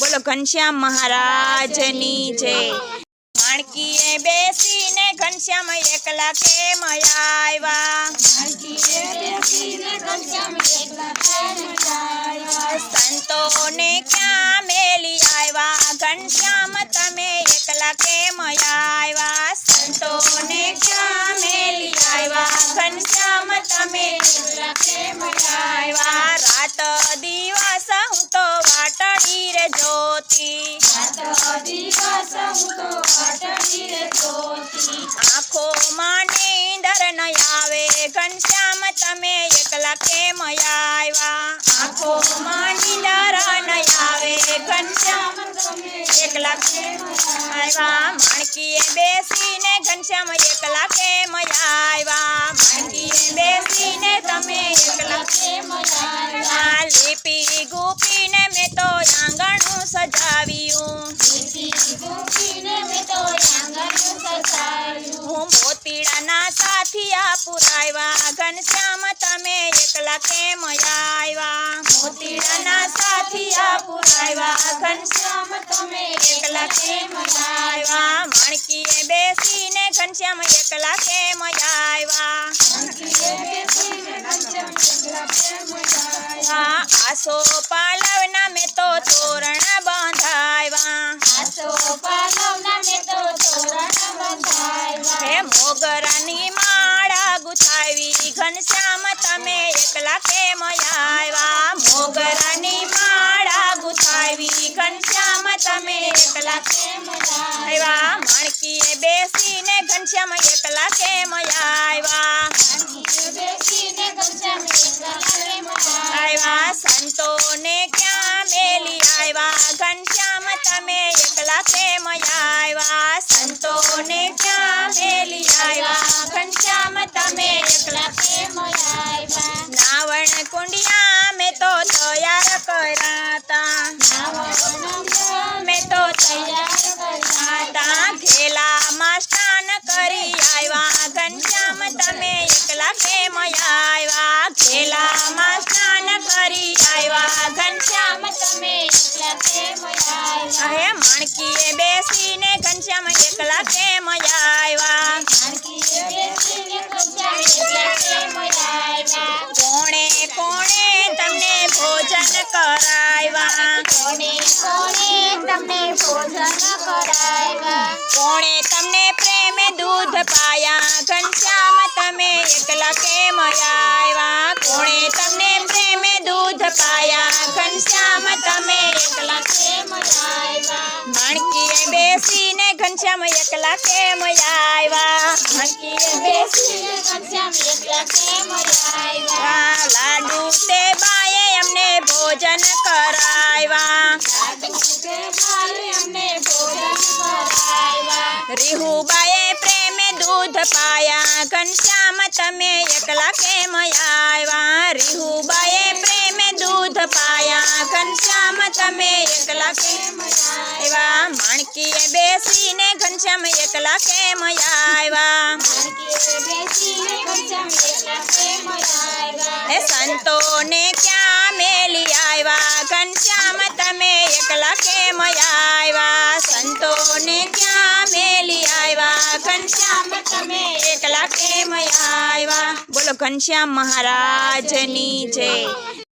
बोलो घनश्याम महाराजनी जय। माणकीए बेसीने घनश्याम एकला केम आव्या, संतोने क्या मेली आव्या, घनश्याम तमे एकला केम आव्या, संतोने क्या मेली आव्या, घनश्याम तमे एकला केम आव्या। रात दिवस हूँ तो वाटड़ी रे ज्योति, आँखों मां नींदर न आवे, घनश्याम तमे एकला केम आव्या, आँखों मां नींदर न आवे, घनश्याम तमे एकला केम आव्या। माणकीए बेसीने घनश्याम एकला केम आव्या, माणकीए बेसीने तमे एकला केम आव्या। લીપી ગોપીને મેં તો આંગણું સજાવ્યું, હું મોતીડાના સાથિયા પુરાવ્યા, ઘનશ્યામ તમે એકલા કેમ આવ્યા, મોતીડાના સાથિયા પુરાવ્યા, ઘનશ્યામ તમે એકલા કેમ આવ્યા। માણકીએ બેસીને ઘનશ્યામ એકલા કેમ આવ્યા, आसो पालवना में तो तोरण बांधाव्या, हे मोगरानी माळा गुथावी, घनश्याम तमे एकला केम आव्या, मोगरानी माळा गुथावी, घनश्याम तमे एकला केम आव्या। माणकीए बेसीने घनश्याम एकला केम आव्या, संतोने क्या मेली आव्या, घनश्याम तमे एकला केम आव्या, संतोने क्या मेली आव्या, घनश्याम तमे एकला केम आव्या। नावण कुंडिया में तो तैयार कराता, में तो तैयार कराता, घेला मास्टान करी आव्या, घनश्याम तमे एकला केम आव्या, घेला मास्टान करी आव्या, घनश्याम तमे एकला केम आव्या। हे माणकीए बेसीने घनश्याम एकला केम आव्या, कोणे कोणे तमने भोजन कराव्या, कोणे तमने प्रेम दूध पाया, घनश्याम तमे एकला केम आव्या, कोणे तमने प्रेम दूध पाया, घनश्याम तमे एकला केम आव्या। माणकीए बेसीने घनश्याम एकला केम आव्या, माणकीए बेसीने घनश्याम एकला केम आव्या। लाडू ते बाए अमने भोजन कराव्या, રીહુબાએ પ્રેમે दूध पाया, घनश्याम तमे एकला केम आव्या, રીહુબાએ પ્રેમે दूध पाया, घनश्याम तमे एकला केम आव्या। माणकीए बेसीने घनश्याम एकला केम आव्या, हे संतोने क्या मेली आव्या, घनश्याम तमे एकला केम आव्या, संतोने क्या मेली आव्या, घनश्याम तमे एकला केम आव्या। बोलो घनश्याम महाराजनी जय।